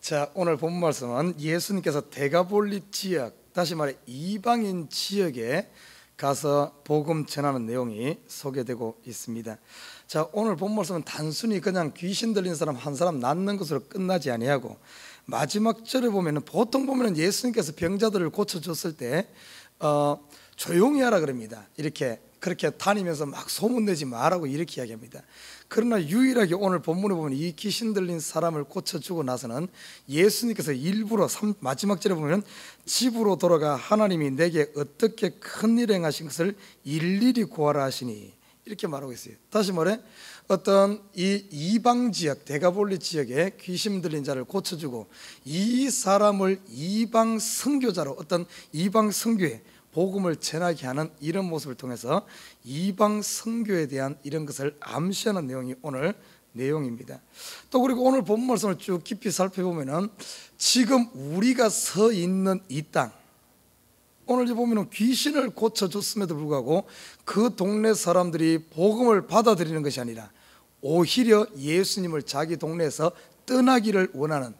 자, 오늘 본 말씀은 예수님께서 데가볼리 지역, 다시 말해 이방인 지역에 가서 복음 전하는 내용이 소개되고 있습니다. 자, 오늘 본 말씀은 단순히 그냥 귀신 들린 사람 한 사람 낫는 것으로 끝나지 아니하고, 마지막 절에 보면은 보통 보면은 예수님께서 병자들을 고쳐줬을 때 조용히 하라 그럽니다. 그렇게 다니면서 막 소문내지 말라고 이렇게 이야기합니다. 그러나 유일하게 오늘 본문에 보면 이 귀신 들린 사람을 고쳐주고 나서는 예수님께서 일부러 마지막 절에 보면 집으로 돌아가 하나님이 내게 어떻게 큰일 행하신 것을 일일이 고하라 하시니, 이렇게 말하고 있어요. 다시 말해 어떤 이 이방 지역, 데가볼리 지역에 귀신 들린 자를 고쳐주고 이 사람을 이방 선교자로, 어떤 이방 선교에 복음을 전하게 하는 이런 모습을 통해서 이방 선교에 대한 이런 것을 암시하는 내용이 오늘 내용입니다. 또 그리고 오늘 본 말씀을 쭉 깊이 살펴보면은 지금 우리가 서 있는 이 땅, 오늘 보면은 귀신을 고쳐줬음에도 불구하고 그 동네 사람들이 복음을 받아들이는 것이 아니라 오히려 예수님을 자기 동네에서 떠나기를 원하는,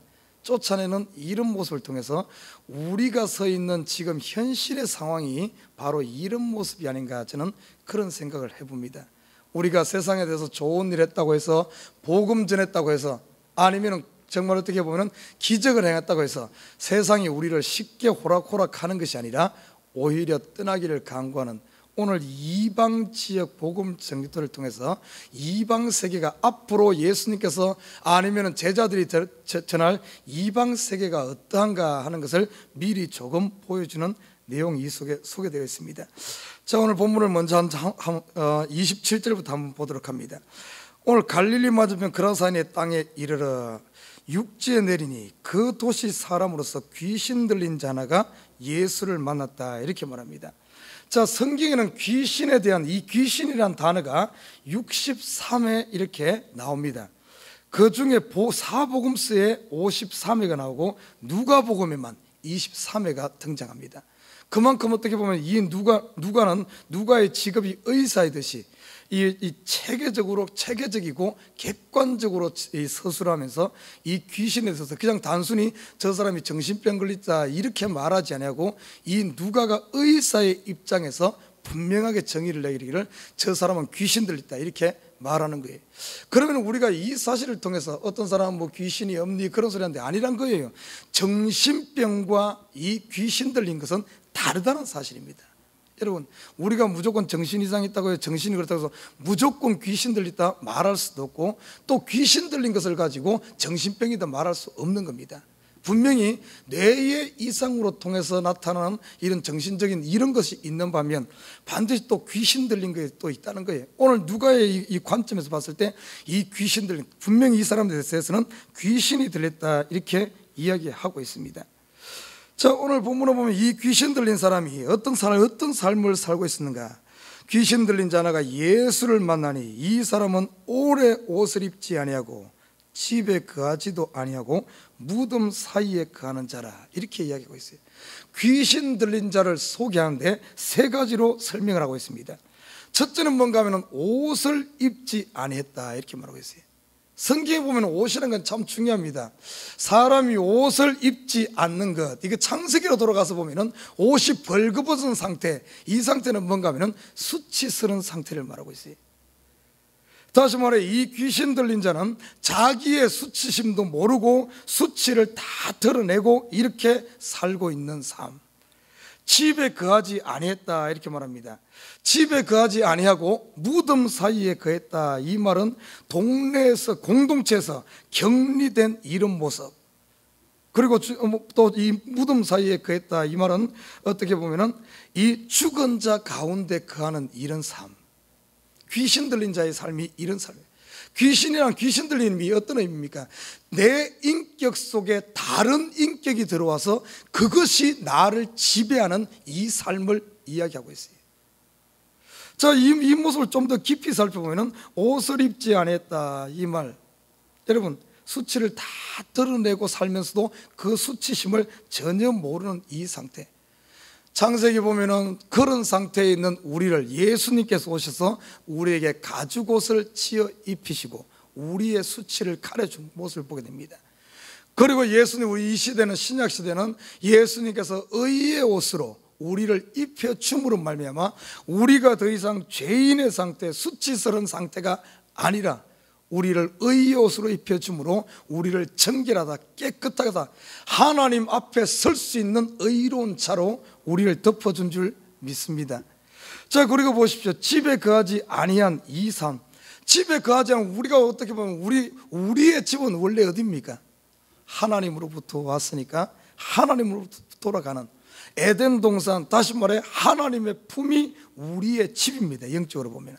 쫓아내는 이런 모습을 통해서 우리가 서 있는 지금 현실의 상황이 바로 이런 모습이 아닌가, 저는 그런 생각을 해봅니다. 우리가 세상에 대해서 좋은 일 했다고 해서, 복음 전했다고 해서, 아니면 정말 어떻게 보면 기적을 행했다고 해서 세상이 우리를 쉽게 호락호락하는 것이 아니라 오히려 떠나기를 강구하는, 오늘 이방 지역 복음 전도를 통해서 이방 세계가 앞으로 예수님께서 아니면 제자들이 전할 이방 세계가 어떠한가 하는 것을 미리 조금 보여주는 내용이 이 속에 소개되어 있습니다. 자, 오늘 본문을 먼저 27절부터 한번 보도록 합니다. 오늘 갈릴리 맞은편 그라사인의 땅에 이르러 육지에 내리니 그 도시 사람으로서 귀신 들린 자 하나가 예수를 만났다, 이렇게 말합니다. 자, 성경에는 귀신에 대한 이 귀신이라는 단어가 63회 이렇게 나옵니다. 그 중에 사복음서에 53회가 나오고 누가복음에만 23회가 등장합니다. 그만큼 어떻게 보면 이 누가는 누가의 직업이 의사이듯이 이 체계적이고 객관적으로 서술하면서 이 귀신에 대해서 그냥 단순히 저 사람이 정신병 걸렸다 이렇게 말하지 아니하고, 이 누가가 의사의 입장에서 분명하게 정의를 내리기를 저 사람은 귀신 들렸다 이렇게 말하는 거예요. 그러면 우리가 이 사실을 통해서 어떤 사람은 뭐 귀신이 없니 그런 소리 하는데 아니란 거예요. 정신병과 이 귀신 들린 것은 다르다는 사실입니다. 여러분, 우리가 무조건 정신 이상이 있다고 해서 정신이 그렇다고 해서 무조건 귀신 들렸다 말할 수도 없고, 또 귀신 들린 것을 가지고 정신병이다 말할 수 없는 겁니다. 분명히 뇌의 이상으로 통해서 나타나는 이런 정신적인 이런 것이 있는 반면 반드시 또 귀신 들린 것이 또 있다는 거예요. 오늘 누가의 이 관점에서 봤을 때 이 귀신 들린, 분명히 이 사람들에 대해서는 귀신이 들렸다 이렇게 이야기하고 있습니다. 자, 오늘 본문을 보면 이 귀신 들린 사람이 어떤 삶을 살고 있었는가. 귀신 들린 자 하나가 예수를 만나니 이 사람은 오래 옷을 입지 아니하고 집에 거하지도 아니하고 무덤 사이에 거하는 자라, 이렇게 이야기하고 있어요. 귀신 들린 자를 소개하는데 세 가지로 설명을 하고 있습니다. 첫째는 뭔가 하면 옷을 입지 아니했다 이렇게 말하고 있어요. 성경에 보면 옷이라는 건 참 중요합니다. 사람이 옷을 입지 않는 것, 이게 창세기로 돌아가서 보면 옷이 벌거벗은 상태, 이 상태는 뭔가 하면 수치스러운 상태를 말하고 있어요. 다시 말해 이 귀신 들린 자는 자기의 수치심도 모르고 수치를 다 드러내고 이렇게 살고 있는 삶. 집에 거하지 아니했다 이렇게 말합니다. 집에 거하지 아니하고 무덤 사이에 거했다, 이 말은 동네에서 공동체에서 격리된 이런 모습, 그리고 또 이 무덤 사이에 거했다, 이 말은 어떻게 보면은 이 죽은 자 가운데 거하는 이런 삶. 귀신 들린 자의 삶이 이런 삶이에요. 귀신이란, 귀신 들리는 의미 어떤 의미입니까? 내 인격 속에 다른 인격이 들어와서 그것이 나를 지배하는 이 삶을 이야기하고 있어요. 자, 이 모습을 좀 더 깊이 살펴보면 옷을 입지 않았다 이 말, 여러분 수치를 다 드러내고 살면서도 그 수치심을 전혀 모르는 이 상태. 창세기 보면은 그런 상태에 있는 우리를 예수님께서 오셔서 우리에게 가죽옷을 치어 입히시고 우리의 수치를 가려준 모습을 보게 됩니다. 그리고 예수님, 우리 이 시대는, 신약 시대는 예수님께서 의의 옷으로 우리를 입혀줌으로 말미암아 우리가 더 이상 죄인의 상태, 수치스러운 상태가 아니라 우리를 의의 옷으로 입혀줌으로 우리를 정결하다, 깨끗하다, 하나님 앞에 설 수 있는 의로운 자로 우리를 덮어준 줄 믿습니다. 자, 그리고 보십시오. 집에 거하지 아니한 이 삶. 집에 거하지 않은, 우리가 어떻게 보면 우리의 집은 원래 어디입니까? 하나님으로부터 왔으니까 하나님으로부터 돌아가는 에덴 동산, 다시 말해 하나님의 품이 우리의 집입니다, 영적으로 보면.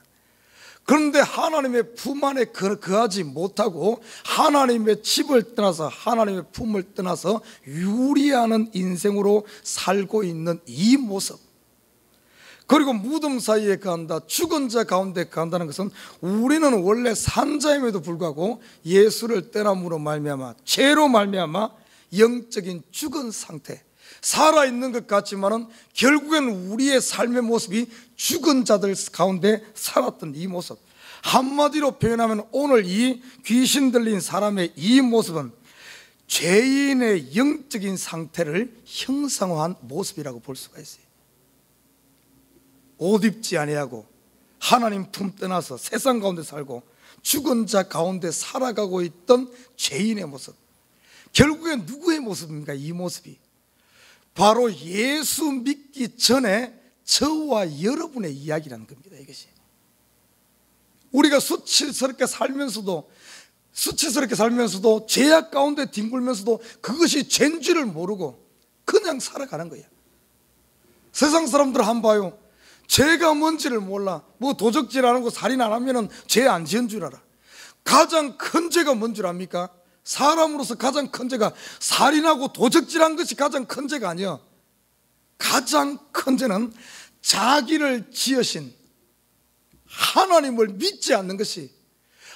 그런데 하나님의 품 안에 거하지 못하고 하나님의 집을 떠나서, 하나님의 품을 떠나서 유리하는 인생으로 살고 있는 이 모습, 그리고 무덤 사이에 거한다, 죽은 자 가운데 거한다는 것은 우리는 원래 산자임에도 불구하고 예수를 떠남으로 말미암아, 죄로 말미암아 영적인 죽은 상태, 살아있는 것 같지만은 결국엔 우리의 삶의 모습이 죽은 자들 가운데 살았던 이 모습, 한마디로 표현하면 오늘 이 귀신 들린 사람의 이 모습은 죄인의 영적인 상태를 형상화한 모습이라고 볼 수가 있어요. 옷 입지 아니하고 하나님 품 떠나서 세상 가운데 살고 죽은 자 가운데 살아가고 있던 죄인의 모습, 결국엔 누구의 모습입니까? 이 모습이 바로 예수 믿기 전에 저와 여러분의 이야기라는 겁니다. 이것이 우리가 수치스럽게 살면서도 죄악 가운데 뒹굴면서도 그것이 죄인 줄을 모르고 그냥 살아가는 거예요. 세상 사람들 한번 봐요. 죄가 뭔지를 몰라. 뭐 도적질 안 하고 살인 안 하면 죄 안 지은 줄 알아. 가장 큰 죄가 뭔 줄 압니까? 사람으로서 가장 큰 죄가 살인하고 도적질한 것이 가장 큰 죄가 아니야. 가장 큰 죄는 자기를 지으신 하나님을 믿지 않는 것이,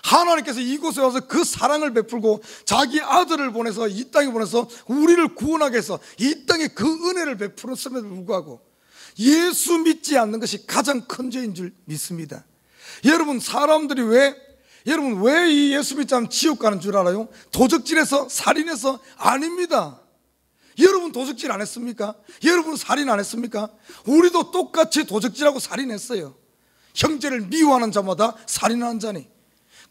하나님께서 이곳에 와서 그 사랑을 베풀고 자기 아들을 보내서 이 땅에 보내서 우리를 구원하게 해서 이 땅에 그 은혜를 베풀었음에도 불구하고 예수 믿지 않는 것이 가장 큰 죄인 줄 믿습니다. 여러분, 사람들이 왜 이 예수 믿지 않으면 지옥 가는 줄 알아요? 도적질해서, 살인해서? 아닙니다. 여러분 도적질 안 했습니까? 여러분 살인 안 했습니까? 우리도 똑같이 도적질하고 살인했어요. 형제를 미워하는 자마다 살인하는 자니.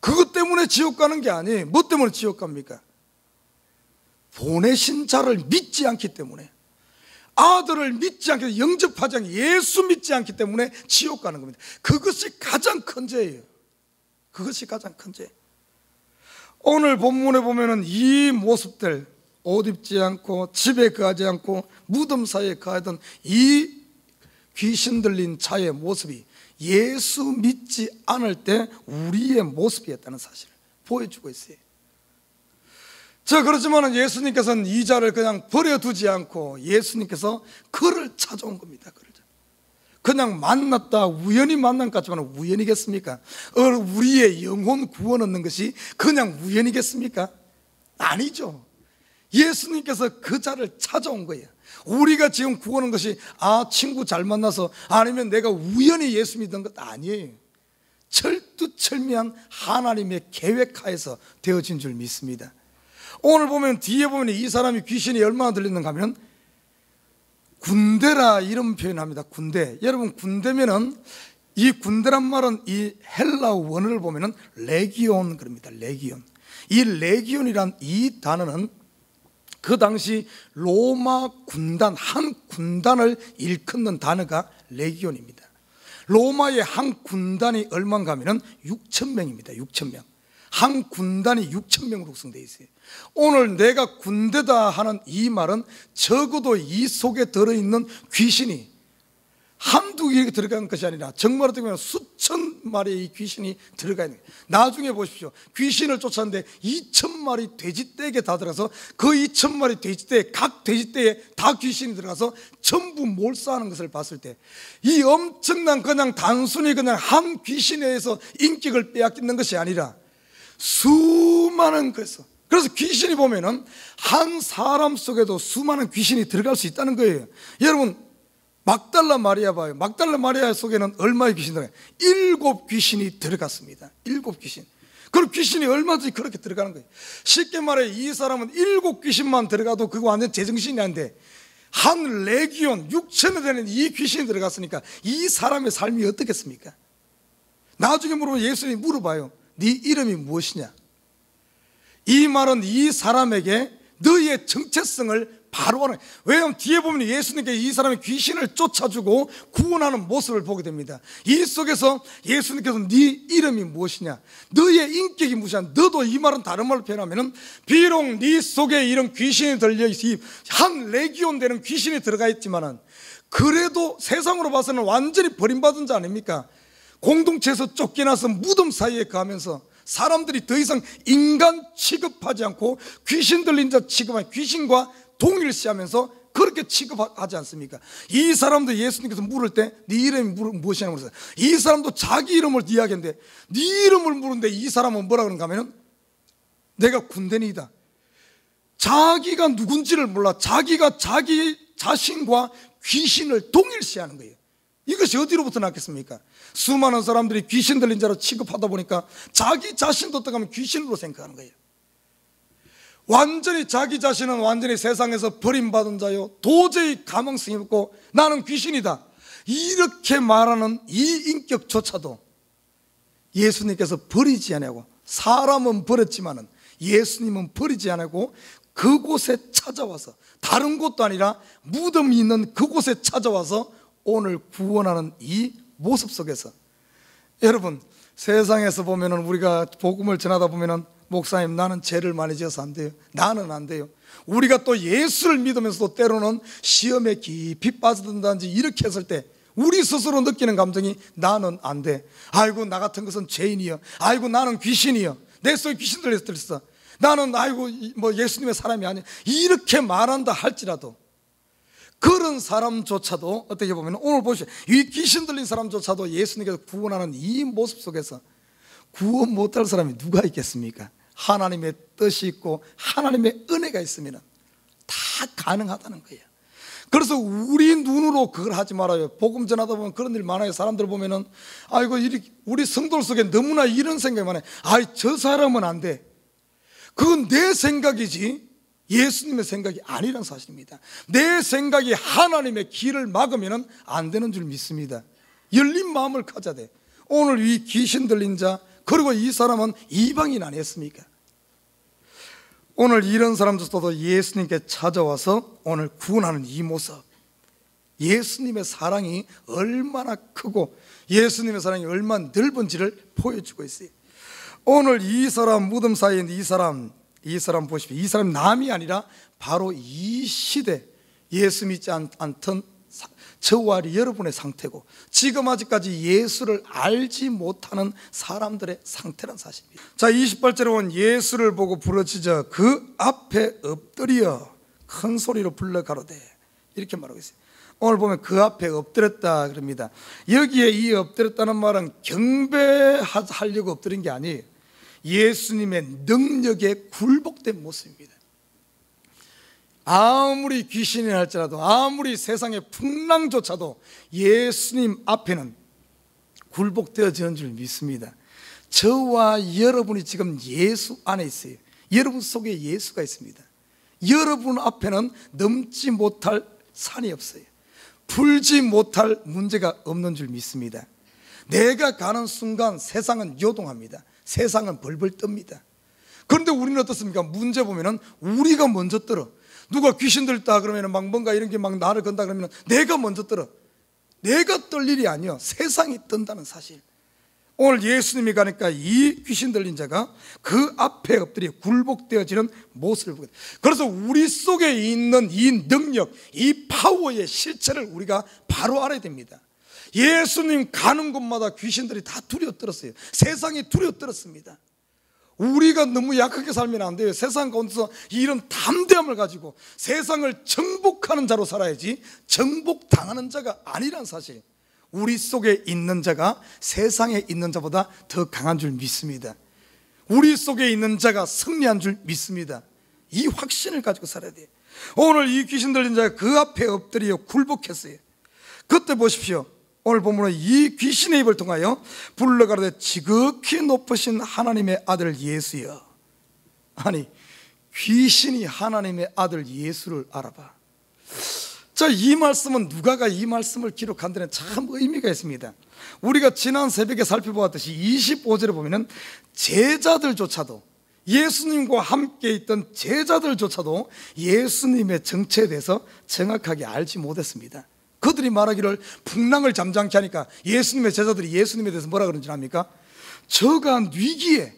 그것 때문에 지옥 가는 게 아니에요. 뭐 때문에 지옥 갑니까? 보내신 자를 믿지 않기 때문에, 아들을 믿지 않기 때문에, 영접하지 않기, 예수 믿지 않기 때문에 지옥 가는 겁니다. 그것이 가장 큰 죄예요. 그것이 가장 큰 죄. 오늘 본문에 보면은 이 모습들, 옷 입지 않고 집에 거하지 않고 무덤 사이에 거하던 이 귀신 들린 자의 모습이 예수 믿지 않을 때 우리의 모습이었다는 사실을 보여주고 있어요. 자, 그렇지만 예수님께서는 이 자를 그냥 버려두지 않고 예수님께서 그를 찾아온 겁니다. 그냥 만났다, 우연히 만난 것 같지만 우연이겠습니까? 우리의 영혼 구원 얻는 것이 그냥 우연이겠습니까? 아니죠. 예수님께서 그 자를 찾아온 거예요. 우리가 지금 구원한 것이 친구 잘 만나서, 아니면 내가 우연히 예수 믿은 것 아니에요. 철두철미한 하나님의 계획하에서 되어진 줄 믿습니다. 오늘 보면, 뒤에 보면 이 사람이 귀신이 얼마나 들리는가 하면 군대라 이런 표현합니다. 군대. 여러분, 군대면은, 이 군대란 말은 이 헬라 원어를 보면은 레기온 그럽니다. 레기온. 이 레기온이란 이 단어는 그 당시 로마 군단, 한 군단을 일컫는 단어가 레기온입니다. 로마의 한 군단이 얼마인가 하면은 6,000명입니다. 6,000명. 한 군단이 6,000명으로 구성되어 있어요. 오늘 내가 군대다 하는 이 말은 적어도 이 속에 들어있는 귀신이 한두 개 들어간 것이 아니라 정말 어떻게 보면 수천 마리의 이 귀신이 들어가 있는 거예요. 나중에 보십시오. 귀신을 쫓았는데 2,000마리 돼지떼에게 다 들어가서 그 2,000마리 돼지떼에, 각 돼지떼에 다 귀신이 들어가서 전부 몰사하는 것을 봤을 때 이 엄청난, 그냥 단순히 그냥 한 귀신에 의해서 인격을 빼앗기는 것이 아니라 수많은, 그래서 귀신이 보면은 한 사람 속에도 수많은 귀신이 들어갈 수 있다는 거예요. 여러분, 막달라 마리아 봐요. 막달라 마리아 속에는 얼마의 귀신이 들어가요? 7 귀신이 들어갔습니다. 7 귀신. 그럼 귀신이 얼마든지 그렇게 들어가는 거예요. 쉽게 말해 이 사람은 7 귀신만 들어가도 그거 완전 제정신이 아닌데 한 레기온 6천에 되는 이 귀신이 들어갔으니까 이 사람의 삶이 어떻겠습니까? 나중에 물어보면 예수님이 물어봐요. 네 이름이 무엇이냐? 이 말은 이 사람에게 너의 정체성을 바로 하는, 왜냐하면 뒤에 보면 예수님께 이 사람의 귀신을 쫓아주고 구원하는 모습을 보게 됩니다. 이 속에서 예수님께서 네 이름이 무엇이냐, 너의 인격이 무엇이냐, 너도, 이 말은 다른 말로 표현하면 비록 네 속에 이런 귀신이 들려있어 한 레기온 되는 귀신이 들어가 있지만은 그래도 세상으로 봐서는 완전히 버림받은 자 아닙니까? 공동체에서 쫓겨나서 무덤 사이에 가면서 사람들이 더 이상 인간 취급하지 않고 귀신 들린 자 취급하는, 귀신과 동일시하면서 그렇게 취급하지 않습니까? 이 사람도 예수님께서 물을 때 네 이름이 무엇이냐고 물었어요. 이 사람도 자기 이름을 이야기했는데 네 이름을 물은데 이 사람은 뭐라 그런가 하면 내가 군대니다. 자기가 누군지를 몰라. 자기가 자기 자신과 귀신을 동일시하는 거예요. 이것이 어디로부터 났겠습니까? 수많은 사람들이 귀신 들린 자로 취급하다 보니까 자기 자신도 어떻게 하면 귀신으로 생각하는 거예요. 완전히 자기 자신은 완전히 세상에서 버림받은 자요, 도저히 가망성이 없고 나는 귀신이다, 이렇게 말하는 이 인격조차도 예수님께서 버리지 않고, 사람은 버렸지만은 예수님은 버리지 않고 그곳에 찾아와서, 다른 곳도 아니라 무덤이 있는 그곳에 찾아와서 오늘 구원하는 이 모습 속에서, 여러분 세상에서 보면은 우리가 복음을 전하다 보면은 목사님 나는 죄를 많이 지어서 안 돼요, 나는 안 돼요. 우리가 또 예수를 믿으면서도 때로는 시험에 깊이 빠져든다든지 이렇게 했을 때 우리 스스로 느끼는 감정이 나는 안 돼, 아이고 나 같은 것은 죄인이여, 아이고 나는 귀신이여, 내 속에 귀신 들렸어, 나는 아이고 뭐 예수님의 사람이 아니야, 이렇게 말한다 할지라도 그런 사람조차도 어떻게 보면 오늘 보시죠, 이 귀신 들린 사람조차도 예수님께서 구원하는 이 모습 속에서 구원 못할 사람이 누가 있겠습니까? 하나님의 뜻이 있고 하나님의 은혜가 있으면 다 가능하다는 거예요. 그래서 우리 눈으로 그걸 하지 말아요. 복음 전하다 보면 그런 일 많아요. 사람들 보면은 아이고 우리 성도들 속에 너무나 이런 생각이 많아요. 아이 저 사람은 안 돼, 그건 내 생각이지 예수님의 생각이 아니란 사실입니다. 내 생각이 하나님의 길을 막으면 안 되는 줄 믿습니다. 열린 마음을 가져야 돼. 오늘 이 귀신 들린 자, 그리고 이 사람은 이방인 아니었습니까? 오늘 이런 사람들도 예수님께 찾아와서 오늘 구원하는 이 모습, 예수님의 사랑이 얼마나 크고 예수님의 사랑이 얼마나 넓은지를 보여주고 있어요. 오늘 이 사람 무덤 사이에 있는 이 사람 보십시오. 이 사람 남이 아니라 바로 이 시대 예수 믿지 않던 저와 여러분의 상태고, 지금 아직까지 예수를 알지 못하는 사람들의 상태란 사실입니다. 자, 28절에 보면 예수를 보고 부르짖어 그 앞에 엎드려 큰 소리로 불러 가로되, 이렇게 말하고 있어요. 오늘 보면 그 앞에 엎드렸다 그럽니다. 여기에 이 엎드렸다는 말은 경배하려고 엎드린 게 아니에요. 예수님의 능력에 굴복된 모습입니다. 아무리 귀신이 할지라도, 아무리 세상의 풍랑조차도 예수님 앞에는 굴복되어지는 줄 믿습니다. 저와 여러분이 지금 예수 안에 있어요. 여러분 속에 예수가 있습니다. 여러분 앞에는 넘지 못할 산이 없어요. 풀지 못할 문제가 없는 줄 믿습니다. 내가 가는 순간 세상은 요동합니다. 세상은 벌벌 뜹니다. 그런데 우리는 어떻습니까? 문제 보면은 우리가 먼저 떨어. 누가 귀신 들다 그러면 막 뭔가 이런 게 막 나를 건다 그러면 내가 먼저 떨어. 내가 떨 일이 아니요, 세상이 뜬다는 사실. 오늘 예수님이 가니까 이 귀신 들린 자가 그 앞에 엎드려 굴복되어지는 모습을 보게 돼요. 그래서 우리 속에 있는 이 능력, 이 파워의 실체를 우리가 바로 알아야 됩니다. 예수님 가는 곳마다 귀신들이 다 두려워 떨었어요. 세상이 두려워 떨었습니다. 우리가 너무 약하게 살면 안 돼요. 세상 가운데서 이런 담대함을 가지고 세상을 정복하는 자로 살아야지 정복당하는 자가 아니란 사실. 우리 속에 있는 자가 세상에 있는 자보다 더 강한 줄 믿습니다. 우리 속에 있는 자가 승리한 줄 믿습니다. 이 확신을 가지고 살아야 돼요. 오늘 이 귀신 들린 자가 그 앞에 엎드려 굴복했어요. 그때 보십시오. 오늘 본문은 이 귀신의 입을 통하여 불러가라되 지극히 높으신 하나님의 아들 예수여. 아니, 귀신이 하나님의 아들 예수를 알아봐. 자, 이 말씀은 누가가 이 말씀을 기록한 데는 참 의미가 있습니다. 우리가 지난 새벽에 살펴보았듯이 25절에 보면은 제자들조차도, 예수님과 함께 있던 제자들조차도 예수님의 정체에 대해서 정확하게 알지 못했습니다. 그들이 말하기를 풍랑을 잠잠케 하니까 예수님의 제자들이 예수님에 대해서 뭐라 그런지 압니까? 저가 뉘기에,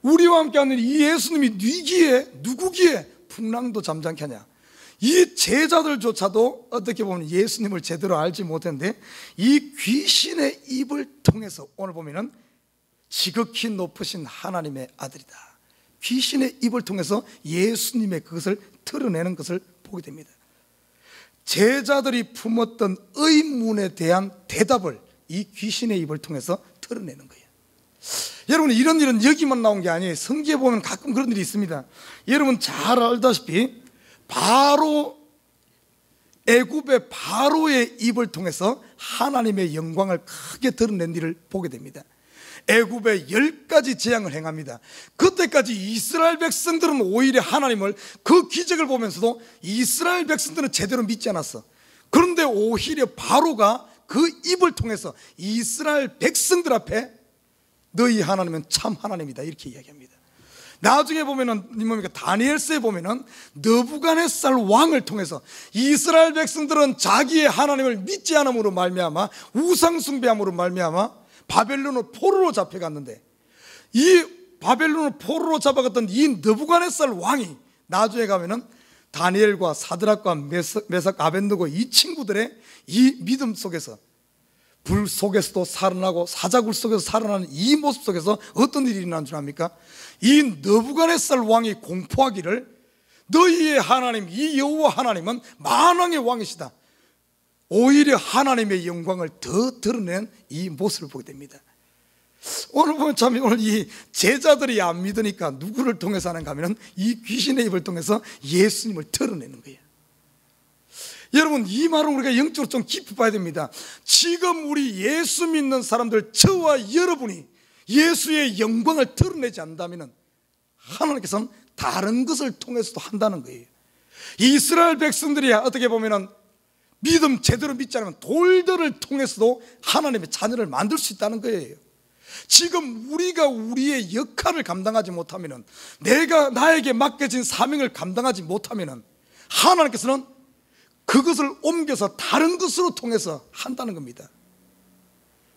우리와 함께하는 이 예수님이 뉘기에, 누구기에 풍랑도 잠잠케 하냐. 이 제자들조차도 어떻게 보면 예수님을 제대로 알지 못했는데 이 귀신의 입을 통해서 오늘 보면은 지극히 높으신 하나님의 아들이다, 귀신의 입을 통해서 예수님의 그것을 드러내는 것을 보게 됩니다. 제자들이 품었던 의문에 대한 대답을 이 귀신의 입을 통해서 드러내는 거예요. 여러분, 이런 일은 여기만 나온 게 아니에요. 성경에 보면 가끔 그런 일이 있습니다. 여러분 잘 알다시피 바로, 애굽의 바로의 입을 통해서 하나님의 영광을 크게 드러낸 일을 보게 됩니다. 애굽에 10가지 재앙을 행합니다. 그때까지 이스라엘 백성들은 오히려 하나님을, 그 기적을 보면서도 이스라엘 백성들은 제대로 믿지 않았어. 그런데 오히려 바로가 그 입을 통해서 이스라엘 백성들 앞에 너희 하나님은 참 하나님이다 이렇게 이야기합니다. 나중에 보면은 다니엘서에 보면은 느부갓네살 왕을 통해서 이스라엘 백성들은 자기의 하나님을 믿지 않음으로 말미암아, 우상 숭배함으로 말미암아 바벨론으로 포로로 잡혀갔는데, 이 바벨론으로 포로로 잡아갔던 이 느부갓네살 왕이 나중에 가면은 다니엘과 사드락과 메삭 아벤느고 이 친구들의 이 믿음 속에서, 불 속에서도 살아나고 사자굴 속에서 살아나는 이 모습 속에서 어떤 일이 일어난 줄 압니까? 이 느부갓네살 왕이 공포하기를 너희의 하나님 이 여호와 하나님은 만왕의 왕이시다, 오히려 하나님의 영광을 더 드러낸 이 모습을 보게 됩니다. 오늘 보면 참, 오늘 이 제자들이 안 믿으니까 누구를 통해서 하는가 하면 이 귀신의 입을 통해서 예수님을 드러내는 거예요. 여러분, 이 말은 우리가 영적으로 좀 깊이 봐야 됩니다. 지금 우리 예수 믿는 사람들, 저와 여러분이 예수의 영광을 드러내지 않는다면 하나님께서는 다른 것을 통해서도 한다는 거예요. 이스라엘 백성들이 어떻게 보면 믿음 제대로 믿지 않으면 돌들을 통해서도 하나님의 자녀를 만들 수 있다는 거예요. 지금 우리가 우리의 역할을 감당하지 못하면, 나에게 맡겨진 사명을 감당하지 못하면 하나님께서는 그것을 옮겨서 다른 것으로 통해서 한다는 겁니다.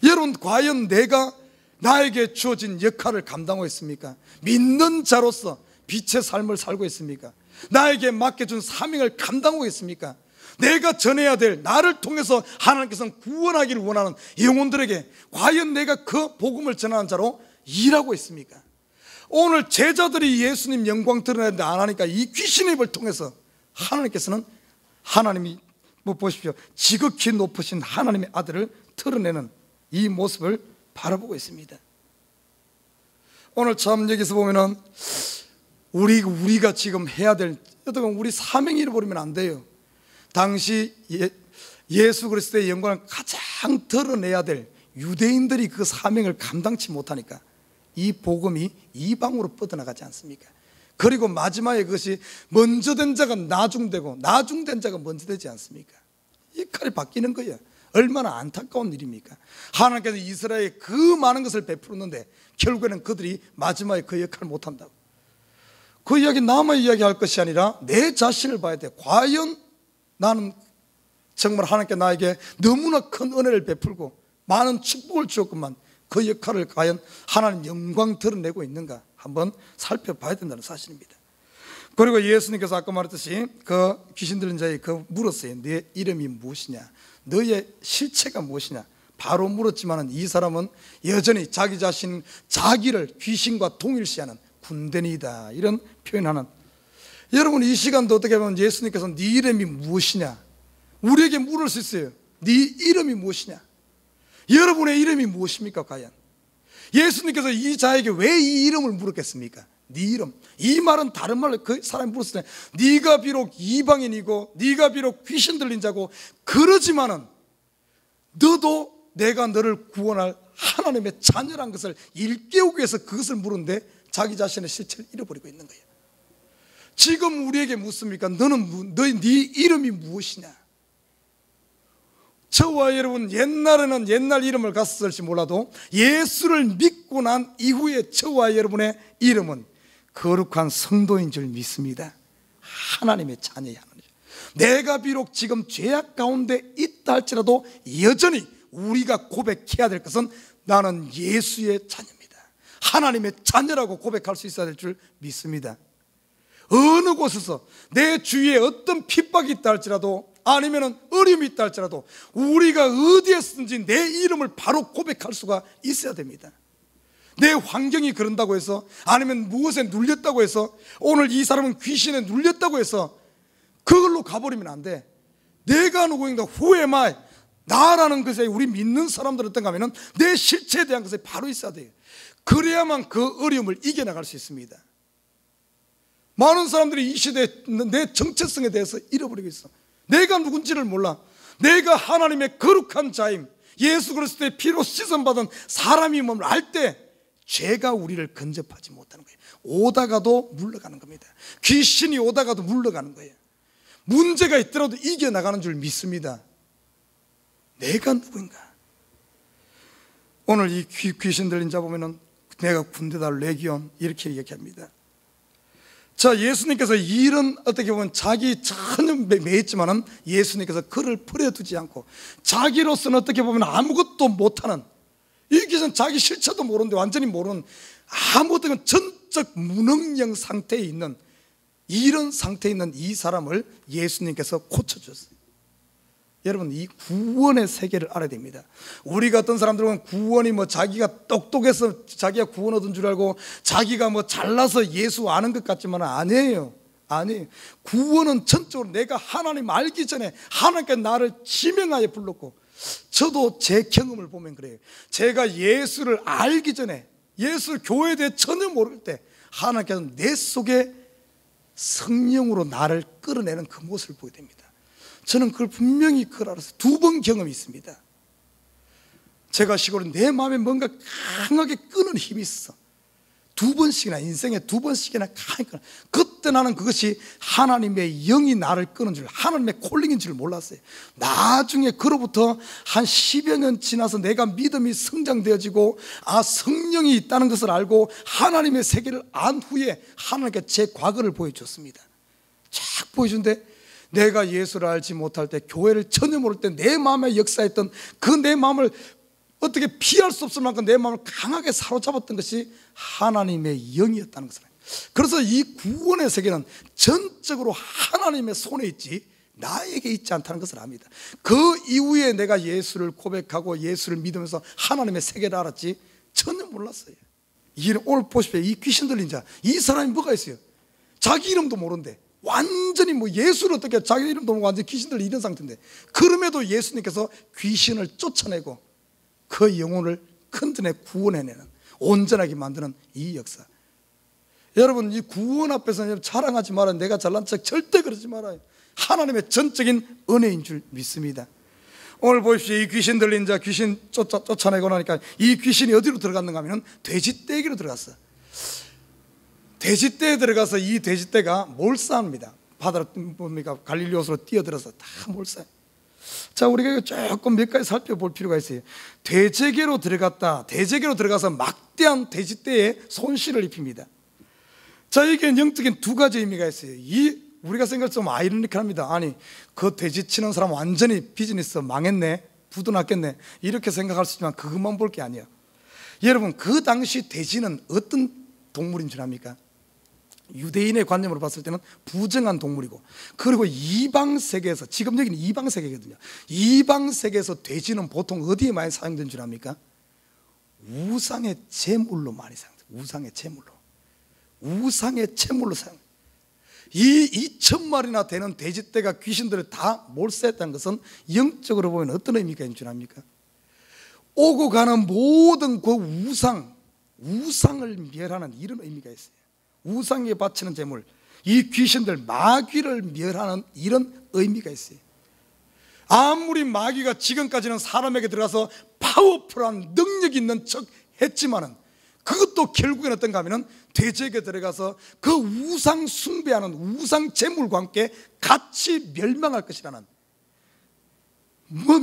여러분, 과연 내가 나에게 주어진 역할을 감당하고 있습니까? 믿는 자로서 빛의 삶을 살고 있습니까? 나에게 맡겨준 사명을 감당하고 있습니까? 내가 전해야 될, 나를 통해서 하나님께서는 구원하기를 원하는 영혼들에게 과연 내가 그 복음을 전하는 자로 일하고 있습니까? 오늘 제자들이 예수님 영광 드러내는데 안 하니까 이 귀신의 입을 통해서 하나님께서는, 하나님이 보십시오, 지극히 높으신 하나님의 아들을 드러내는 이 모습을 바라보고 있습니다. 오늘 참 여기서 보면은 우리가 지금 해야 될, 여러분, 우리 사명을 잃어버리면 안 돼요. 당시 예수 그리스도의 영광을 가장 드러내야 될 유대인들이 그 사명을 감당치 못하니까 이 복음이 이방으로 뻗어나가지 않습니까? 그리고 마지막에 그것이 먼저 된 자가 나중되고 나중된 자가 먼저 되지 않습니까? 이 칼이 바뀌는 거예요. 얼마나 안타까운 일입니까? 하나님께서 이스라엘에 그 많은 것을 베풀었는데 결국에는 그들이 마지막에 그 역할을 못한다고. 그 이야기 남의 이야기할 것이 아니라 내 자신을 봐야 돼. 과연 나는 정말 하나님께 나에게 너무나 큰 은혜를 베풀고 많은 축복을 주었구만, 그 역할을 과연 하나님 영광 드러내고 있는가 한번 살펴봐야 된다는 사실입니다. 그리고 예수님께서 아까 말했듯이 그 귀신 들린 자에 물었어요. 네 이름이 무엇이냐, 너의 실체가 무엇이냐. 바로 물었지만 이 사람은 여전히 자기 자신, 자기를 귀신과 동일시하는 군대이다 이런 표현하는. 여러분, 이 시간도 어떻게 보면 예수님께서 네 이름이 무엇이냐 우리에게 물을 수 있어요. 네 이름이 무엇이냐, 여러분의 이름이 무엇입니까? 과연 예수님께서 이 자에게 왜 이 이름을 물었겠습니까? 네 이름. 이 말은 다른 말로 그 사람이 물었을 때 네가 비록 이방인이고 네가 비록 귀신 들린 자고 그러지만은 너도 내가 너를 구원할 하나님의 자녀란 것을 일깨우기 위해서 그것을 물은데 자기 자신의 실체를 잃어버리고 있는 거예요. 지금 우리에게 묻습니까? 네 이름이 무엇이냐? 저와 여러분, 옛날에는 옛날 이름을 갔을지 몰라도 예수를 믿고 난 이후에 저와 여러분의 이름은 거룩한 성도인 줄 믿습니다. 하나님의 자녀의 하나님. 내가 비록 지금 죄악 가운데 있다 할지라도 여전히 우리가 고백해야 될 것은 나는 예수의 자녀입니다. 하나님의 자녀라고 고백할 수 있어야 될 줄 믿습니다. 어느 곳에서 내 주위에 어떤 핍박이 있다 할지라도, 아니면 어려움이 있다 할지라도 우리가 어디에 쓰든지 내 이름을 바로 고백할 수가 있어야 됩니다. 내 환경이 그런다고 해서, 아니면 무엇에 눌렸다고 해서, 오늘 이 사람은 귀신에 눌렸다고 해서 그걸로 가버리면 안 돼. 내가 누구인가, who am I? 나라는 것에 우리 믿는 사람들은 어떤가 하면 내 실체에 대한 것이 바로 있어야 돼요. 그래야만 그 어려움을 이겨나갈 수 있습니다. 많은 사람들이 이 시대에 내 정체성에 대해서 잃어버리고 있어. 내가 누군지를 몰라. 내가 하나님의 거룩한 자임, 예수 그리스도의 피로 씻음받은 사람임을 알 때 죄가 우리를 근접하지 못하는 거예요. 오다가도 물러가는 겁니다. 귀신이 오다가도 물러가는 거예요. 문제가 있더라도 이겨나가는 줄 믿습니다. 내가 누구인가? 오늘 이 귀신 들린 자 보면은 내가 군대다 레기온 이렇게 얘기합니다. 자, 예수님께서 일은 어떻게 보면 자기 전혀 매했지만은 예수님께서 그를 버려두지 않고 자기로서는 어떻게 보면 아무것도 못하는, 이 귀신 자기 실체도 모르는데 완전히 모르는, 아무것도 전적 무능력 상태에 있는, 이런 상태에 있는 이 사람을 예수님께서 고쳐주셨어요. 여러분, 이 구원의 세계를 알아야 됩니다. 우리가 어떤 사람들은 구원이 뭐 자기가 똑똑해서 자기가 구원 얻은 줄 알고 자기가 뭐 잘나서 예수 아는 것 같지만 아니에요. 아니에요. 구원은 전적으로 내가 하나님 알기 전에 하나님께 나를 지명하여 불렀고, 저도 제 경험을 보면 그래요. 제가 예수를 알기 전에, 예수 교회에 대해 전혀 모를 때 하나님께서 내 속에 성령으로 나를 끌어내는 그 모습을 보게 됩니다. 저는 그걸 분명히 그걸 알아서 2번 경험이 있습니다. 제가 시골에 내 마음에 뭔가 강하게 끄는 힘이 있어. 2번씩이나, 인생에 2번씩이나 강하게 끄는. 그때 나는 그것이 하나님의 영이 나를 끄는 줄, 하나님의 콜링인 줄 몰랐어요. 나중에 그로부터 한 10여 년 지나서 내가 믿음이 성장되어지고, 아, 성령이 있다는 것을 알고 하나님의 세계를 안 후에 하나님께 제 과거를 보여줬습니다. 쫙 보여준데, 내가 예수를 알지 못할 때, 교회를 전혀 모를 때 내 마음에 역사했던 그 내 마음을 어떻게 피할 수 없을 만큼 내 마음을 강하게 사로잡았던 것이 하나님의 영이었다는 것을. 그래서 이 구원의 세계는 전적으로 하나님의 손에 있지 나에게 있지 않다는 것을 압니다. 그 이후에 내가 예수를 고백하고 예수를 믿으면서 하나님의 세계를 알았지 전혀 몰랐어요. 오늘 보십시오. 이 귀신 들린 자, 이 사람이 뭐가 있어요? 자기 이름도 모르는데 완전히 뭐 예수를 어떻게, 자기 이름도 모르고 완전히 귀신 들린 이런 상태인데, 그럼에도 예수님께서 귀신을 쫓아내고 그 영혼을 큰든에 구원해내는, 온전하게 만드는 이 역사. 여러분, 이 구원 앞에서 자랑하지 말아요. 내가 잘난 척 절대 그러지 말아요. 하나님의 전적인 은혜인 줄 믿습니다. 오늘 보십시오. 이 귀신 들린 자, 귀신 쫓아내고 나니까 이 귀신이 어디로 들어갔는가 하면 돼지떼기로 들어갔어. 돼지떼에 들어가서 이 돼지떼가 몰사합니다. 바다로 뭡니까? 갈릴리오스로 뛰어들어서 다 몰사해요. 자, 우리가 조금 몇 가지 살펴볼 필요가 있어요. 돼지계로 들어갔다. 돼지계로 들어가서 막대한 돼지떼에 손실을 입힙니다. 자, 이게 영적인 2가지 의미가 있어요. 우리가 생각할 때 좀 아이러니컬합니다. 아니, 그 돼지 치는 사람 완전히 비즈니스 망했네, 부도 났겠네, 이렇게 생각할 수 있지만 그것만 볼 게 아니에요. 여러분, 그 당시 돼지는 어떤 동물인 줄 압니까? 유대인의 관념으로 봤을 때는 부정한 동물이고, 그리고 이방 세계에서, 지금 여기는 이방 세계거든요. 이방 세계에서 돼지는 보통 어디에 많이 사용된 줄 압니까? 우상의 제물로 많이 사용돼요. 우상의 제물로 사용. 이 2,000마리나 되는 돼지떼가 귀신들을 다 몰수했다는 것은 영적으로 보면 어떤 의미가 있는 줄 압니까? 오고 가는 모든 그 우상을 멸하는 이런 의미가 있어요. 우상에 바치는 제물, 이 귀신들, 마귀를 멸하는 이런 의미가 있어요. 아무리 마귀가 지금까지는 사람에게 들어가서 파워풀한 능력 있는 척 했지만은 그것도 결국에는 어떤가 하면은 돼지에게 들어가서 그 우상 숭배하는 우상 제물과 함께 같이 멸망할 것이라는,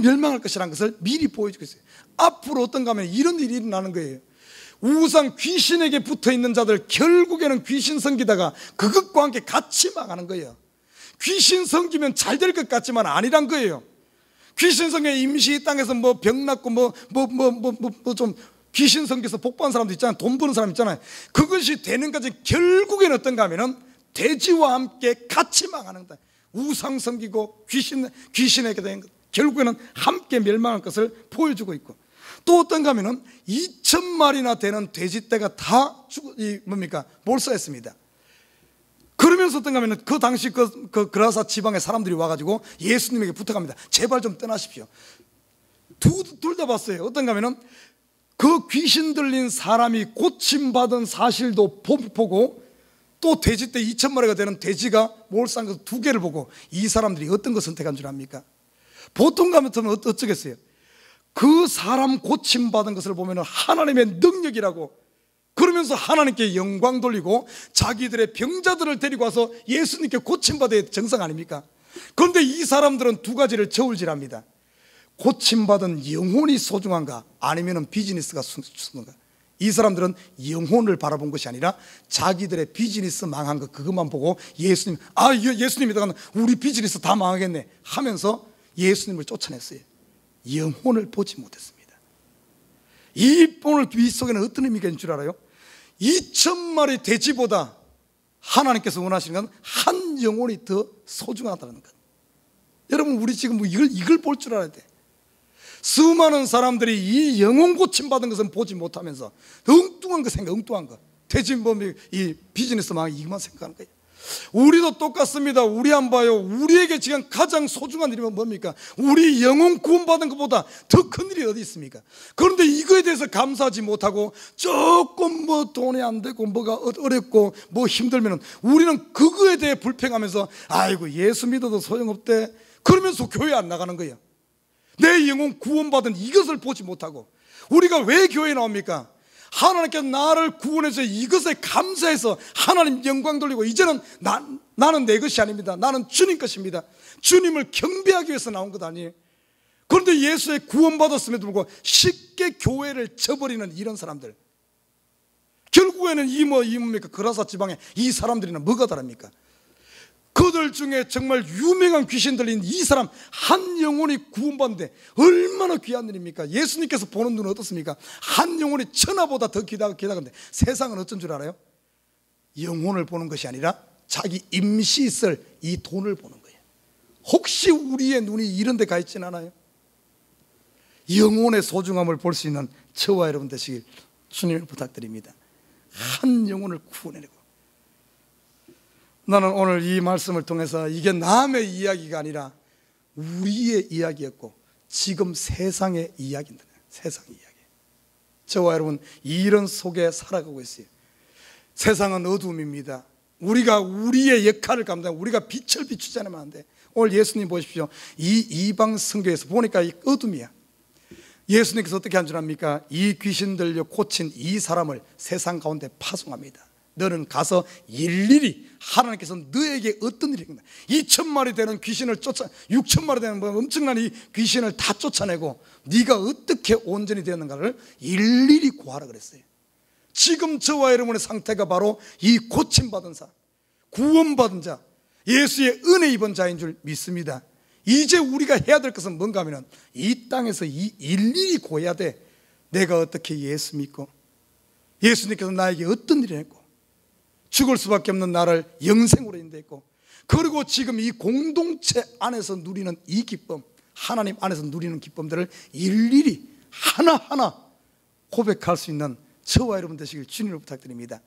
멸망할 것이라는 것을 미리 보여주고 있어요. 앞으로 어떤가 하면 이런 일이 일어나는 거예요. 우상 귀신에게 붙어있는 자들 결국에는 귀신 섬기다가 그것과 함께 같이 망하는 거예요. 귀신 섬기면 잘 될 것 같지만 아니란 거예요. 귀신 섬겨 임시 이 땅에서 뭐 병 낫고 좀 귀신 섬겨서 복받은 사람도 있잖아요. 돈 버는 사람 있잖아요. 그것이 되는 까지 결국에는 어떤가 하면은 돼지와 함께 같이 망하는 거다. 우상 섬기고 귀신에게 된 것, 결국에는 함께 멸망할 것을 보여주고 있고, 또 어떤가 하면은 2,000마리나 되는 돼지떼가 다 몰살했습니다. 그러면서 어떤가 하면은 그 당시 그 그라사 지방의 사람들이 와가지고 예수님에게 부탁합니다. 제발 좀 떠나십시오. 둘 다 봤어요. 어떤가 하면은 그 귀신 들린 사람이 고침받은 사실도 보고, 또 돼지떼 2,000마리가 되는 돼지가 몰살한 것 2개를 보고 이 사람들이 어떤 거 선택한 줄 압니까? 보통 가면 어쩌겠어요? 그 사람 고침받은 것을 보면 하나님의 능력이라고 그러면서 하나님께 영광 돌리고 자기들의 병자들을 데리고 와서 예수님께 고침받아야 정상 아닙니까? 그런데 이 사람들은 2가지를 저울질합니다. 고침받은 영혼이 소중한가, 아니면 비즈니스가 소중한가. 이 사람들은 영혼을 바라본 것이 아니라 자기들의 비즈니스 망한 것 그것만 보고 예수님이다가 우리 비즈니스 다 망하겠네 하면서 예수님을 쫓아냈어요. 영혼을 보지 못했습니다. 이 오늘 이 속에는 어떤 의미가 있는 줄 알아요? 2,000마리 돼지보다 하나님께서 원하시는 건 한 영혼이 더 소중하다는 것. 여러분, 우리 지금 이걸 볼 줄 알아야 돼. 수많은 사람들이 이 영혼 고침받은 것은 보지 못하면서 엉뚱한 거 생각, 엉뚱한 거. 돼지 이 비즈니스 망 이것만 생각하는 거예요. 우리도 똑같습니다. 우리 안 봐요. 우리에게 지금 가장 소중한 일이 뭡니까? 우리 영혼 구원받은 것보다 더 큰 일이 어디 있습니까? 그런데 이거에 대해서 감사하지 못하고 조금 돈이 안 되고 뭐가 어렵고 힘들면 우리는 그거에 대해 불평하면서 아이고 예수 믿어도 소용없대 그러면서 교회 안 나가는 거예요. 내 영혼 구원받은 이것을 보지 못하고. 우리가 왜 교회에 나옵니까? 하나님께서 나를 구원해서 이것에 감사해서 하나님 영광 돌리고, 이제는 나는 내 것이 아닙니다. 나는 주님 것입니다. 주님을 경배하기 위해서 나온 것 아니에요. 그런데 예수의 구원받았음에도 불구하고 쉽게 교회를 저버리는 이런 사람들, 결국에는 뭡니까? 그라사 지방에 이 사람들이나 뭐가 다릅니까? 그들 중에 정말 유명한 귀신 들린 이 사람 한 영혼이 구원받는데 얼마나 귀한 일입니까? 예수님께서 보는 눈은 어떻습니까? 한 영혼이 천하보다 더 귀하건데 세상은 어쩐 줄 알아요? 영혼을 보는 것이 아니라 자기 임시 쓸 이 돈을 보는 거예요. 혹시 우리의 눈이 이런 데 가 있진 않아요? 영혼의 소중함을 볼 수 있는 저와 여러분 되시길 주님을 부탁드립니다. 한 영혼을 구원해내고. 나는 오늘 이 말씀을 통해서 이게 남의 이야기가 아니라 우리의 이야기였고 지금 세상의 이야기입니다. 세상의 이야기. 저와 여러분 이런 속에 살아가고 있어요. 세상은 어둠입니다. 우리가 우리의 역할을 감당하고 우리가 빛을 비추지 않으면 안 돼. 오늘 예수님 보십시오. 이 이방 성교에서 보니까 이 어둠이야. 예수님께서 어떻게 한 줄 압니까? 이 귀신 들려 고친 이 사람을 세상 가운데 파송합니다. 너는 가서 일일이 하나님께서 너에게 어떤 일이 있나 2,000마리 되는 귀신을 6,000마리 되는 엄청난 이 귀신을 다 쫓아내고 네가 어떻게 온전히 되었는가를 일일이 구하라 그랬어요. 지금 저와 여러분의 상태가 바로 이 고침받은 자, 구원받은 자, 예수의 은혜 입은 자인 줄 믿습니다. 이제 우리가 해야 될 것은 뭔가 하면 이 땅에서 일일이 구해야 돼. 내가 어떻게 예수 믿고 예수님께서 나에게 어떤 일을 했고 죽을 수밖에 없는 나를 영생으로 인도했고, 그리고 지금 이 공동체 안에서 누리는 이 기쁨, 하나님 안에서 누리는 기쁨들을 일일이 하나하나 고백할 수 있는 저와 여러분 되시길 주님을 부탁드립니다.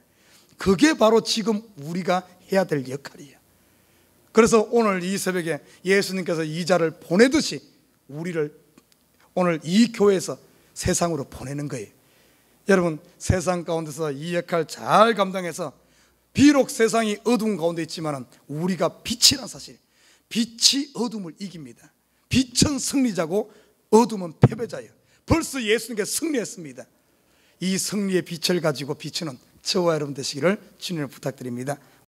그게 바로 지금 우리가 해야 될 역할이에요. 그래서 오늘 이 새벽에 예수님께서 이 자를 보내듯이 우리를 오늘 이 교회에서 세상으로 보내는 거예요. 여러분 세상 가운데서 이 역할 잘 감당해서 비록 세상이 어두운 가운데 있지만 우리가 빛이란 사실, 빛이 어둠을 이깁니다. 빛은 승리자고 어둠은 패배자예요. 벌써 예수님께서 승리했습니다. 이 승리의 빛을 가지고 비추는 저와 여러분 되시기를 주님을 부탁드립니다.